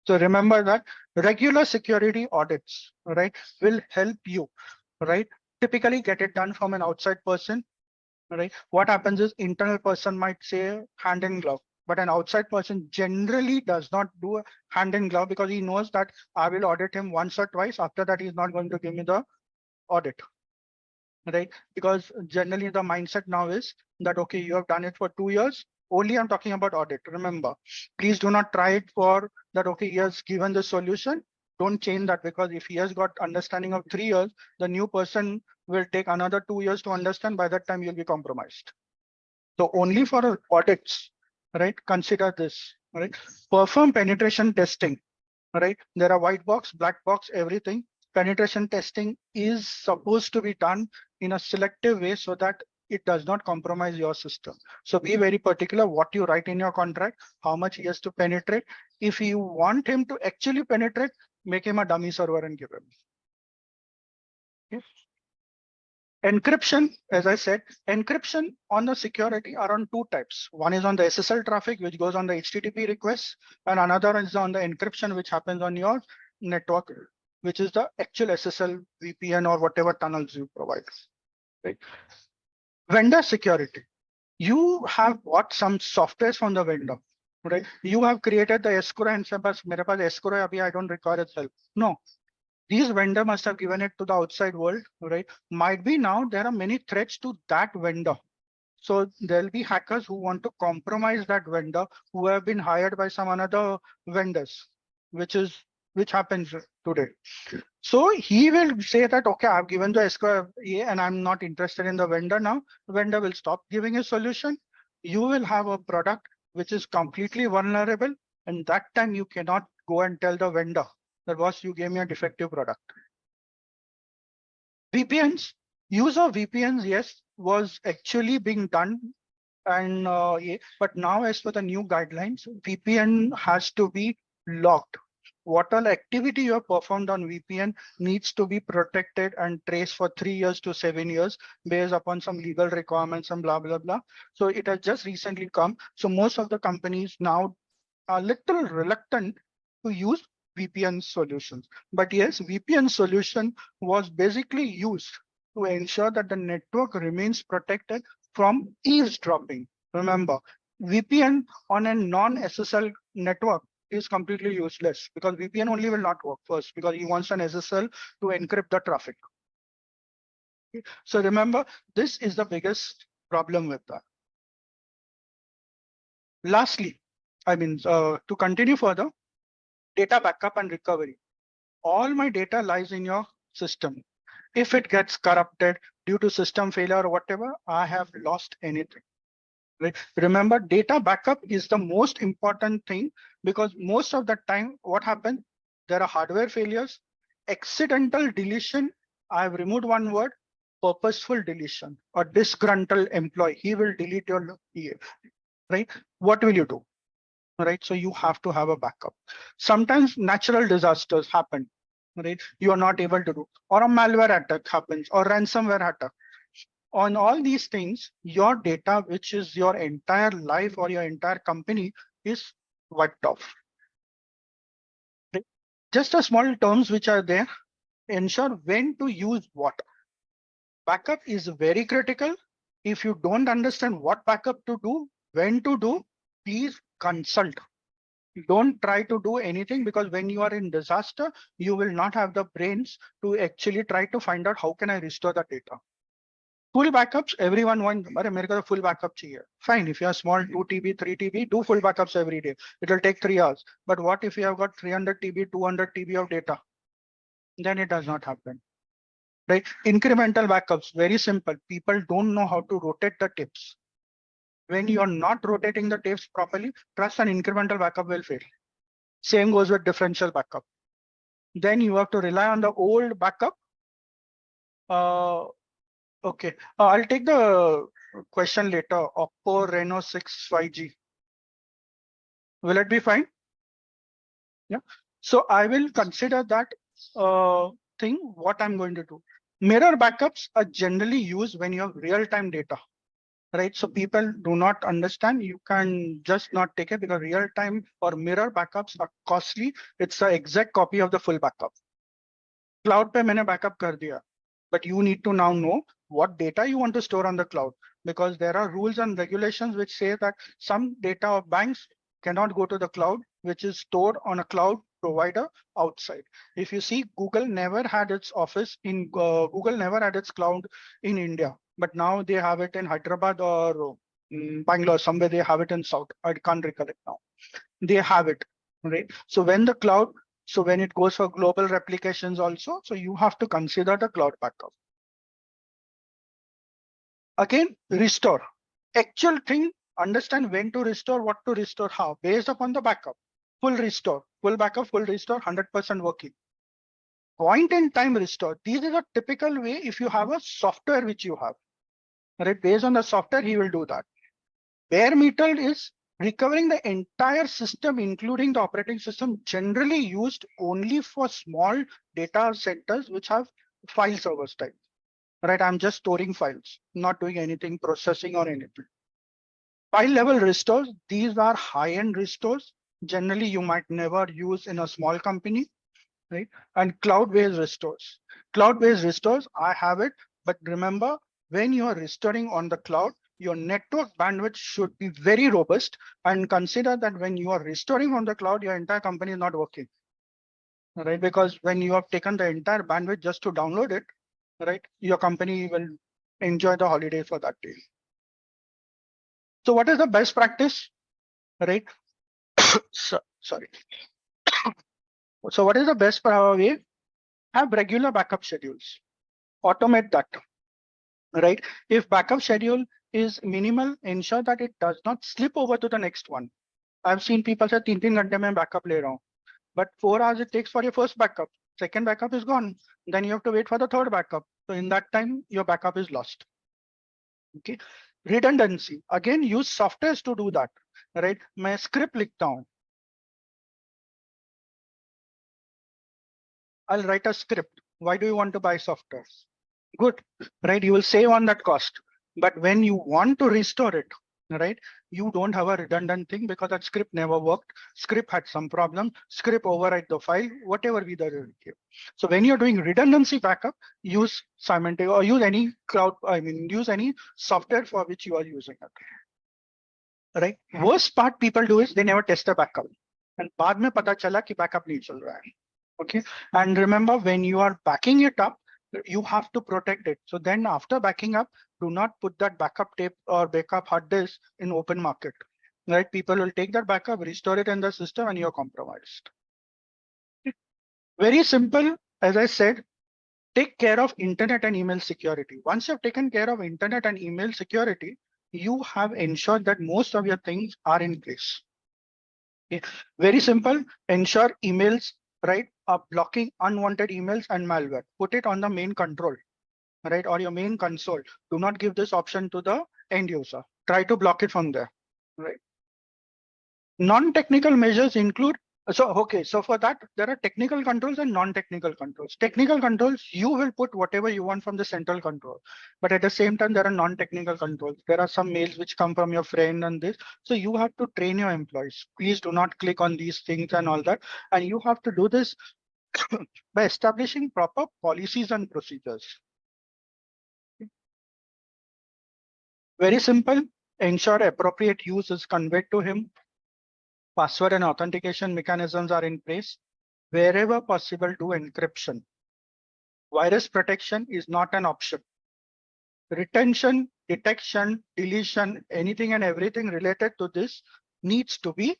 So remember that regular security audits, right, will help you, right? Typically get it done from an outside person, right? What happens is internal person might say hand in glove, but an outside person generally does not do a hand in glove because he knows that I will audit him once or twice. After that, he's not going to give me the audit, right? Because generally the mindset now is that, okay, you have done it for 2 years. Only I'm talking about audit. Remember, please do not try it for that. Okay, he has given the solution. Don't change that, because if he has got understanding of 3 years, the new person will take another 2 years to understand. By that time, you'll be compromised. So only for audits, right? Consider this, right? Perform penetration testing, right? There are white box, black box, everything. Penetration testing is supposed to be done in a selective way so that it does not compromise your system. So be very particular what you write in your contract, how much he has to penetrate. If you want him to actually penetrate, make him a dummy server and give him. Okay. Encryption, as I said, encryption on the security are on 2 types. One is on the SSL traffic, which goes on the HTTP requests, and another is on the encryption, which happens on your network, which is the actual SSL, VPN, or whatever tunnels you provide. Right? Vendor security. You have bought some softwares from the vendor, right? You have created the escrow and said, "Mere paas escrow hai, abhi I don't require its help." No. These vendor must have given it to the outside world, right? Might be now there are many threats to that vendor. So there'll be hackers who want to compromise that vendor, who have been hired by some another vendors, which happens today. So he will say that, okay, I've given the escrow and I'm not interested in the vendor now. The vendor will stop giving a solution. You will have a product which is completely vulnerable, and that time you cannot go and tell the vendor that, boss, you gave me a defective product. VPNs, use of VPNs, yes, was actually being done. And yeah, but now as per the new guidelines, VPN has to be logged. What all activity you have performed on VPN needs to be protected and traced for 3 years to 7 years based upon some legal requirements and blah, blah, blah. So it has just recently come. So most of the companies now are little reluctant to use VPN solutions. But yes, VPN solution was basically used to ensure that the network remains protected from eavesdropping. Remember, VPN on a non-SSL network is completely useless, because VPN only will not work first because he wants an SSL to encrypt the traffic. Okay. So remember, this is the biggest problem with that. Lastly, to continue further, data backup and recovery. All my data lies in your system. If it gets corrupted due to system failure or whatever, I have lost anything. Right? Remember, data backup is the most important thing, because most of the time, what happens? There are hardware failures, accidental deletion. I've removed one word, purposeful deletion, or disgruntled employee. He will delete your EA, right? What will you do? Right? So you have to have a backup. Sometimes natural disasters happen, right? You are not able to do, or a malware attack happens, or ransomware attack. On all these things, your data, which is your entire life or your entire company, is wiped off. Okay? Just a small terms which are there, ensure when to use what. Backup is very critical. If you don't understand what backup to do, when to do, please consult. Don't try to do anything, because when you are in disaster, you will not have the brains to actually try to find out how can I restore the data. Full backups, everyone wants, America full backup chahiye. Fine, if you are small 2 TB, 3 TB, do full backups every day. It will take 3 hours. But what if you have got 300 TB, 200 TB of data? Then it does not happen. Right? Incremental backups, very simple. People don't know how to rotate the tapes. When you're not rotating the tapes properly, trust an incremental backup will fail. Same goes with differential backup. Then you have to rely on the old backup. Okay, I'll take the question later. Oppo Reno 6 5G. Will it be fine? Yeah. So I will consider that thing, what I'm going to do. Mirror backups are generally used when you have real-time data, right? So people do not understand. You can just not take it, because real-time or mirror backups are costly. It's the exact copy of the full backup. Cloud pe maine backup kar diya, but you need to now know what data you want to store on the cloud, because there are rules and regulations which say that some data of banks cannot go to the cloud, which is stored on a cloud provider outside. If you see, Google never had its office in Google never had its cloud in India, but now they have it in Hyderabad or Bangalore, somewhere they have it in South. I can't recollect now. They have it, right? So when the cloud, so when it goes for global replications also, so you have to consider the cloud backup. Again, restore. Actual thing, understand when to restore, what to restore, how, based upon the backup. Full restore, full backup, full restore, 100% working. Point in time restore. These is a typical way if you have a software which you have, right? Based on the software, he will do that. Bare metal is recovering the entire system, including the operating system, generally used only for small data centers which have file servers type. Right, I'm just storing files, not doing anything, processing or anything. File level restores, these are high-end restores. Generally, you might never use in a small company, right? And cloud-based restores. Cloud-based restores, I have it, but remember, when you are restoring on the cloud, your network bandwidth should be very robust, and consider that when you are restoring on the cloud, your entire company is not working, right? Because when you have taken the entire bandwidth just to download it, right, your company will enjoy the holiday for that day. So what is the best practice, right? Sorry. So what is the best way? Have regular backup schedules. Automate that, right? If backup schedule is minimal, ensure that it does not slip over to the next one. I've seen people say 3 ghante mein backup le raha hu, but 4 hours it takes for your first backup. Second backup is gone. Then you have to wait for the third backup. So in that time, your backup is lost. Okay. Redundancy. Again, use softwares to do that, right? मैं script लिखता हूँ. I'll write a script. Why do you want to buy software? Good, right? You will save on that cost. But when you want to restore it, right, you don't have a redundant thing, because that script never worked. Script had some problem. Script overwrite the file, whatever be the case. So when you're doing redundancy backup, use Symantec or use any cloud. Use any software for which you are using it. Right. Worst part people do is they never test the backup, and बाद में पता चला कि backup नहीं चल रहा है. Okay. And remember, when you are backing it up, you have to protect it. So then after backing up, do not put that backup tape or backup hard disk in open market, right? People will take that backup, restore it in the system, and you're compromised. Very simple. As I said, take care of internet and email security. Once you've taken care of internet and email security, you have ensured that most of your things are in place. Okay. Very simple. Ensure emails, right, are blocking unwanted emails and malware. Put it on the main control, right, or your main console. Do not give this option to the end user. Try to block it from there, right? Non-technical measures include, so for that, there are technical controls and non-technical controls. Technical controls, you will put whatever you want from the central control, but at the same time, there are non-technical controls. There are some mails which come from your friend and this, so you have to train your employees. Please do not click on these things and all that, and you have to do this by establishing proper policies and procedures. Very simple. Ensure appropriate use is conveyed to him. Password and authentication mechanisms are in place. Wherever possible, do encryption. Virus protection is not an option. Retention, detection, deletion, anything and everything related to this needs to be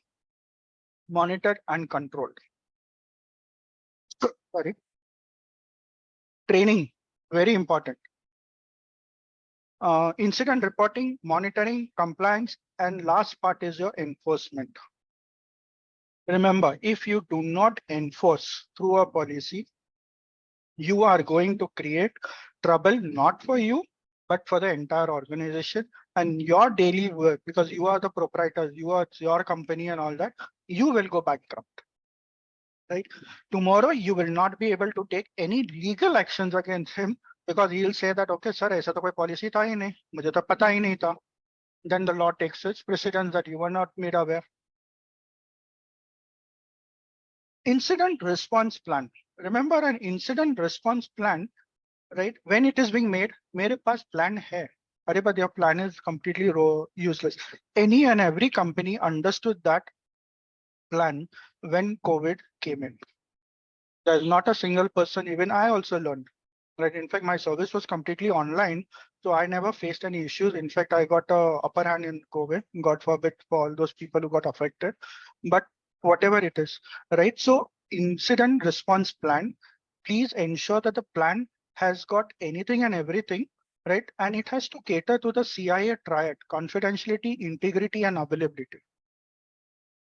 monitored and controlled. Sorry. Training, very important. Incident reporting, monitoring, compliance, and last part is your enforcement. Remember, if you do not enforce through a policy, you are going to create trouble not for you, but for the entire organization and your daily work, because you are the proprietor, you are your company and all that, you will go bankrupt. Right? Tomorrow, you will not be able to take any legal actions against him because he'll say that, okay, sir, aisa to koi policy tha hi nahi, mujhe to pata hi nahi tha. Then the law takes its precedence that you were not made aware. Incident response plan. Remember an incident response plan, right? When it is being made, mere paas plan hai. Arey, but your plan is completely useless. Any and every company understood that plan when COVID came in. There's not a single person, even I also learned, right? In fact, my service was completely online, so I never faced any issues. In fact, I got a upper hand in COVID, God forbid for all those people who got affected, but whatever it is, right? So incident response plan, please ensure that the plan has got anything and everything, right? And it has to cater to the CIA triad, confidentiality, integrity, and availability.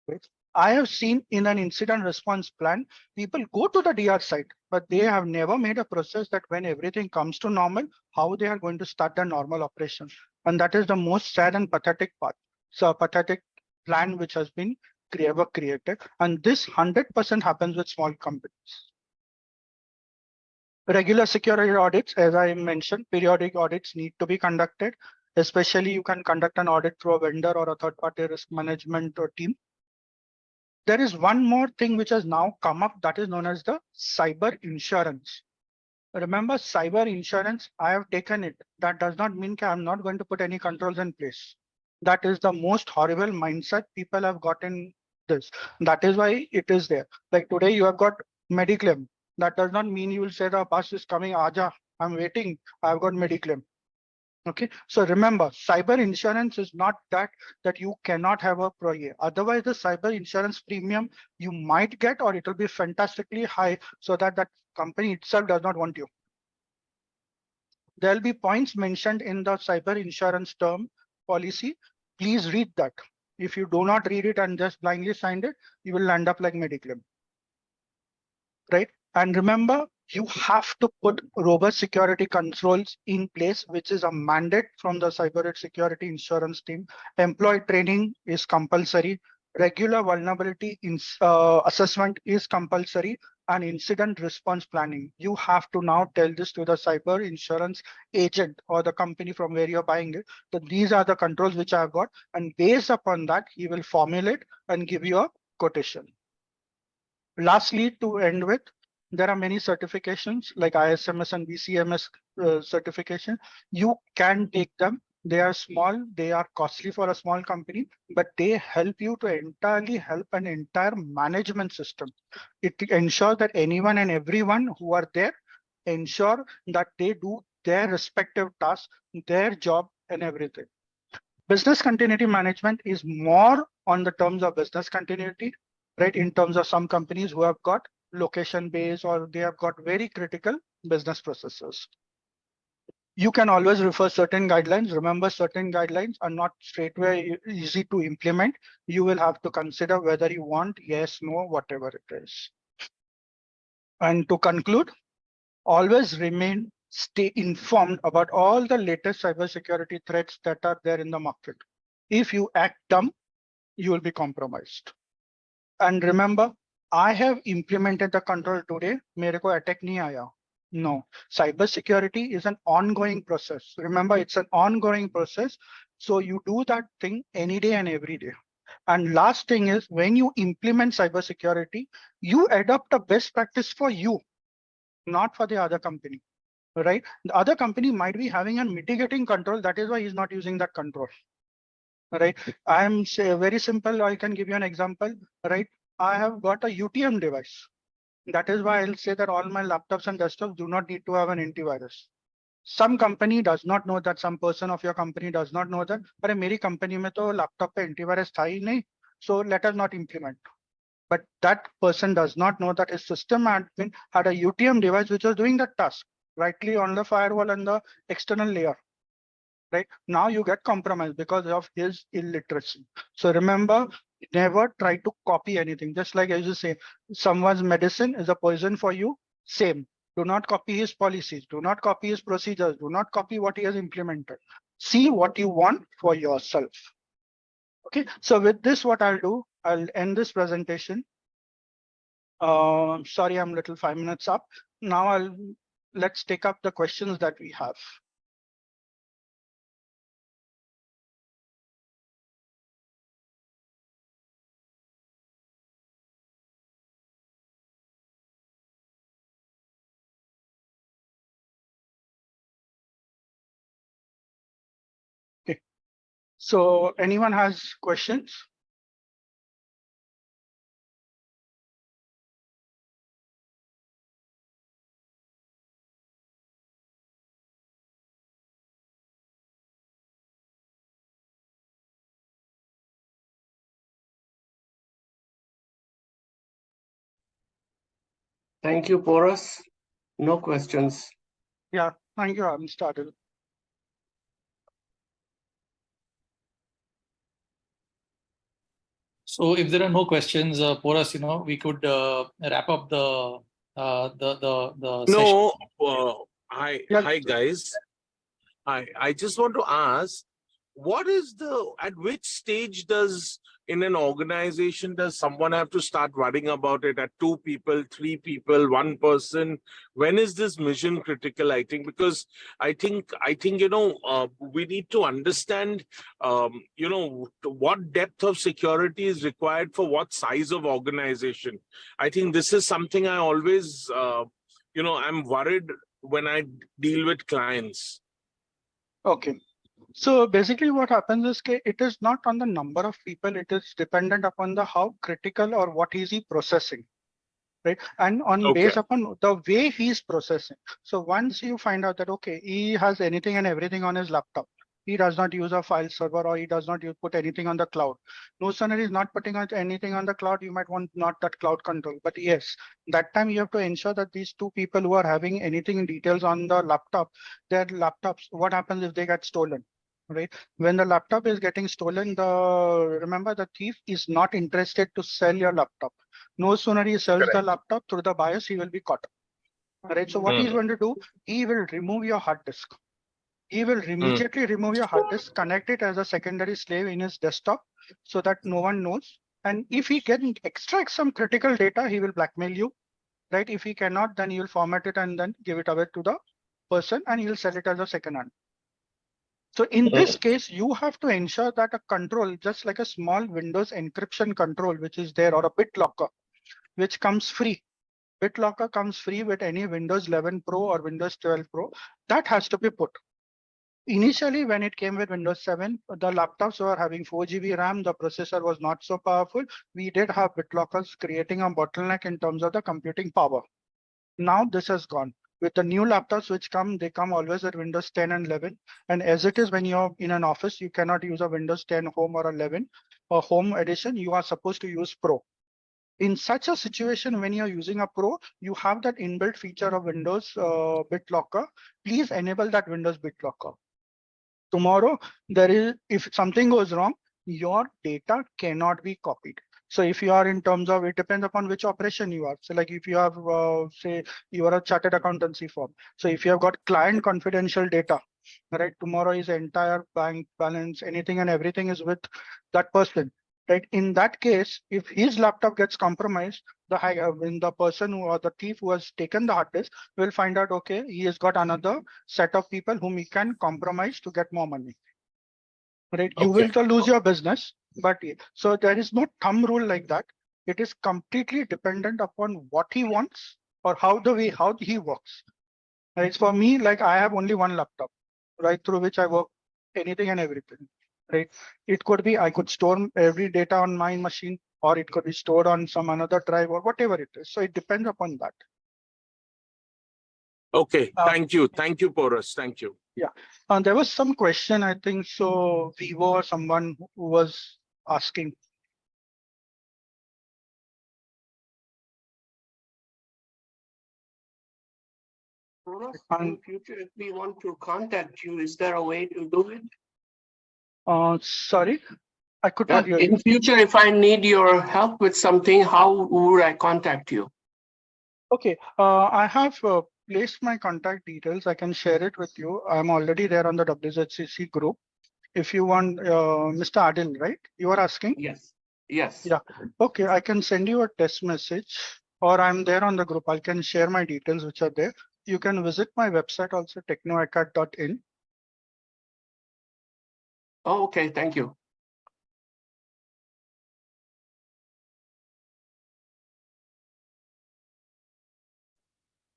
Right? I have seen in an incident response plan, people go to the DR site, but they have never made a process that when everything comes to normal, how they are going to start the normal operation. And that is the most sad and pathetic part. So a pathetic plan which has been ever created. And this 100% happens with small companies. Regular security audits, as I mentioned, periodic audits need to be conducted. Especially you can conduct an audit through a vendor or a third-party risk management or team. There is one more thing which has now come up that is known as the cyber insurance. Remember, cyber insurance, I have taken it. That does not mean that I'm not going to put any controls in place. That is the most horrible mindset people have gotten this. That is why it is there. Like today you have got Mediclaim. That does not mean you will say the bus is coming, Aja, I'm waiting, I've got Mediclaim. Okay, so remember, cyber insurance is not that you cannot have a pro year. Otherwise, the cyber insurance premium you might get, or it will be fantastically high, so that that company itself does not want you. There will be points mentioned in the cyber insurance term policy. Please read that. If you do not read it and just blindly signed it, you will end up like Mediclaim. Right? And remember, you have to put robust security controls in place, which is a mandate from the cyber security insurance team. Employee training is compulsory. Regular vulnerability assessment is compulsory, and incident response planning. You have to now tell this to the cyber insurance agent or the company from where you're buying it. So these are the controls which I've got, and based upon that, he will formulate and give you a quotation. Lastly, to end with, there are many certifications like ISMS and BCMS certification. You can take them. They are small, they are costly for a small company, but they help you to entirely help an entire management system. It ensures that anyone and everyone who are there ensure that they do their respective tasks, their job and everything. Business continuity management is more on the terms of business continuity, right? In terms of some companies who have got location based or they have got very critical business processes. You can always refer certain guidelines. Remember, certain guidelines are not straightway easy to implement. You will have to consider whether you want yes, no, whatever it is. And to conclude, always stay informed about all the latest cybersecurity threats that are there in the market. If you act dumb, you will be compromised. And remember, I have implemented the control today. Mere ko attack nahi aaya. No, cybersecurity is an ongoing process. Remember, it's an ongoing process. So you do that thing any day and every day. And last thing is, when you implement cybersecurity, you adopt a best practice for you, not for the other company, right? The other company might be having a mitigating control. That is why he's not using that control, right? I'm say very simple. I can give you an example, right? I have got a UTM device. That is why I'll say that all my laptops and desktops do not need to have an antivirus. Some company does not know that, some person of your company does not know that, but मेरी company में तो laptop पे antivirus था ही नहीं, so let us not implement. But that person does not know that his system admin had a UTM device which was doing that task rightly on the firewall and the external layer. Right now you get compromised because of his illiteracy. So remember, never try to copy anything. Just like as you say, someone's medicine is a poison for you. Same. Do not copy his policies. Do not copy his procedures. Do not copy what he has implemented. See what you want for yourself. Okay. So with this, what I'll do, I'll end this presentation. Sorry, I'm little 5 minutes up. Now let's take up the questions that we have. Okay. So anyone has questions? Thank you, Porus. No questions. Yeah, thank you. I'm started. So if there are no questions for us, we could wrap up the session. No, hi, Yeah. hi guys. I just want to ask, what is at which stage in an organization does someone have to start worrying about it? At 2 people, 3 people, 1 person? When is this mission critical? I think because I think we need to understand what depth of security is required for what size of organization. I think this is something I always I'm worried when I deal with clients. Okay. So basically what happens is it is not on the number of people, it is dependent upon the how critical or what is he processing, right? And based upon the way he's processing. So once you find out that, okay, he has anything and everything on his laptop, he does not use a file server or he does not put anything on the cloud. No sooner he's not putting anything on the cloud, you might want not that cloud control. But yes, that time you have to ensure that these 2 people who are having anything in details on the laptop, their laptops, what happens if they get stolen? Right? When the laptop is getting stolen, remember the thief is not interested to sell your laptop. No sooner he sells the laptop through the BIOS, he will be caught. All right. So what he's going to do, he will remove your hard disk. He will immediately remove your hard disk, connect it as a secondary slave in his desktop so that no one knows. And if he can extract some critical data, he will blackmail you, right? If he cannot, then he will format it and then give it away to the person and he'll sell it as a second hand. So in this case, you have to ensure that a control, just like a small Windows encryption control, which is there, or a BitLocker, which comes free. BitLocker comes free with any Windows 11 Pro or Windows 12 Pro. That has to be put. Initially, when it came with Windows 7, the laptops were having 4 GB RAM. The processor was not so powerful. We did have BitLockers creating a bottleneck in terms of the computing power. Now this has gone. With the new laptops which come, they come always with Windows 10 and 11. And as it is, when you're in an office, you cannot use a Windows 10 Home or 11 or Home Edition. You are supposed to use Pro. In such a situation, when you're using a Pro, you have that inbuilt feature of Windows BitLocker. Please enable that Windows BitLocker. Tomorrow, if something goes wrong, your data cannot be copied. So if you are in terms of, it depends upon which operation you are. So like if you have, say, you are a chartered accountancy firm. So if you have got client confidential data, right? Tomorrow his entire bank balance, anything and everything is with that person, right? In that case, if his laptop gets compromised, when the person or the thief who has taken the hard disk will find out, okay, he has got another set of people whom he can compromise to get more money. right? You Okay. will lose your business, but so there is no thumb rule like that. It is completely dependent upon what he wants or how he works. Right? For me, like I have only one laptop, right, through which I work anything and everything. Right? It could be I could store every data on my machine, or it could be stored on some another drive or whatever it is. So it depends upon that. Okay. Thank you, Porus. Thank you. Yeah. There was some question, I think so. Vivo or someone who was asking. In future, if we want to contact you, is there a way to do it? Sorry, I could not hear you. In future, if I need your help with something, how would I contact you? Okay, I have placed my contact details. I can share it with you. I'm already there on the WZCC group. If you want, Mr. Adil, right? You are asking? Yes. Yes. Yeah. Okay, I can send you a text message, or I'm there on the group. I can share my details which are there. You can visit my website also, techknowconsultant.in. Oh, okay. Thank you.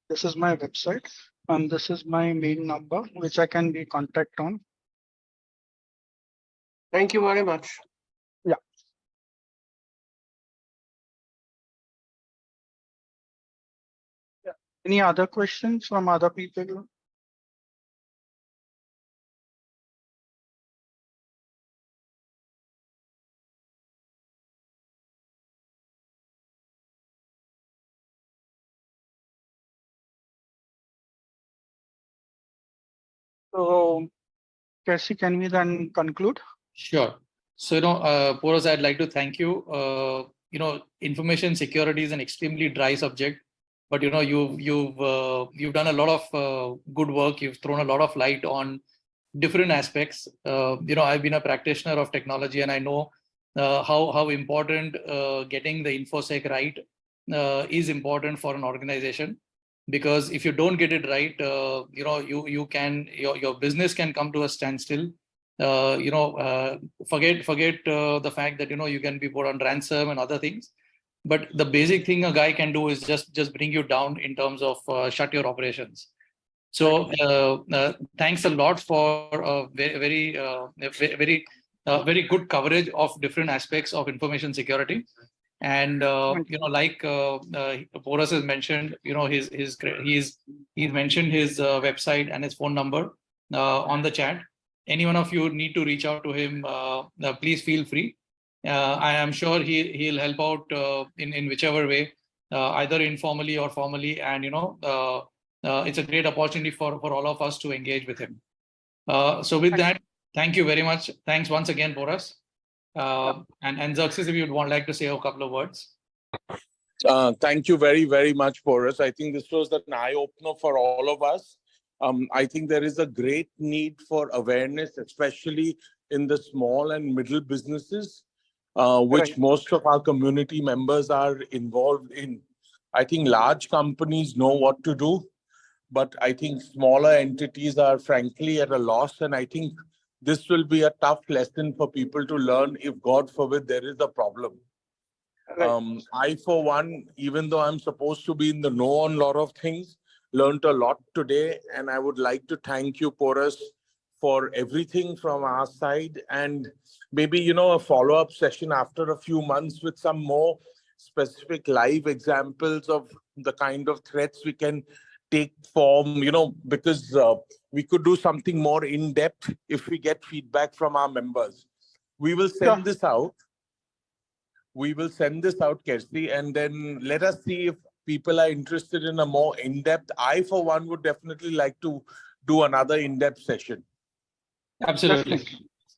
This is my website, and this is my main number, which I can be contact on. Thank you very much. Yeah. Any other questions from other people? So, Cassie, can we then conclude? Sure. So, Porus, I'd like to thank you. Information security is an extremely dry subject, but you've done a lot of good work. You've thrown a lot of light on different aspects. I've been a practitioner of technology, and I know how important getting the infosec right is important for an organization. Because if you don't get it right, your business can come to a standstill. Forget the fact that you can be put on ransom and other things. But the basic thing a guy can do is just bring you down in terms of shut your operations. So thanks a lot for very good coverage of different aspects of information security. And like Porus has mentioned, he's mentioned his website and his phone number on the chat. Any one of you need to reach out to him, please feel free. I am sure he'll help out in whichever way, either informally or formally. And it's a great opportunity for all of us to engage with him. So with that, thank you very much. Thanks once again, Porus. And Xerxes, if you'd like to say a couple of words. Thank you very, very much, Porus. I think this was an eye-opener for all of us. I think there is a great need for awareness, especially in the small and middle businesses, which most of our community members are involved in. I think large companies know what to do, but I think smaller entities are frankly at a loss. And I think this will be a tough lesson for people to learn if, God forbid, there is a problem. I, for one, even though I'm supposed to be in the know on a lot of things, learned a lot today. And I would like to thank you, Porus, for everything from our side. And maybe, a follow-up session after a few months with some more specific live examples of the kind of threats we can take form, because we could do something more in-depth if we get feedback from our members. We will send this out. We will send this out, Kirsty, and then let us see if people are interested in a more in-depth. I, for one, would definitely like to do another in-depth session. Absolutely.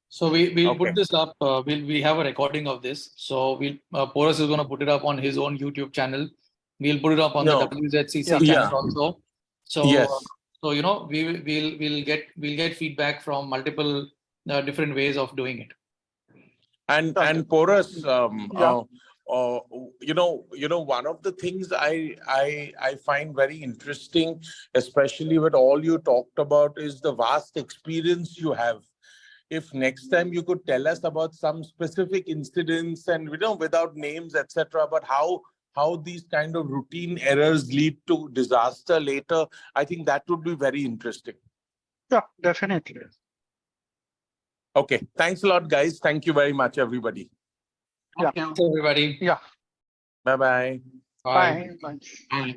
So we'll put this up. We have a recording of this. So Porus is going to put it up on his own YouTube channel. We'll put it up on the WZCC channel also. So we'll get feedback from multiple different ways of doing it. And Porus, one of the things I find very interesting, especially with all you talked about, is the vast experience you have if next time you could tell us about some specific incidents and, without names, etc., but how these kind of routine errors lead to disaster later, I think that would be very interesting. Yeah, definitely. Okay. Thanks a lot, guys. Thank you very much, everybody. Yeah. Okay. Everybody. Yeah. Bye-bye. Bye. Bye. Bye.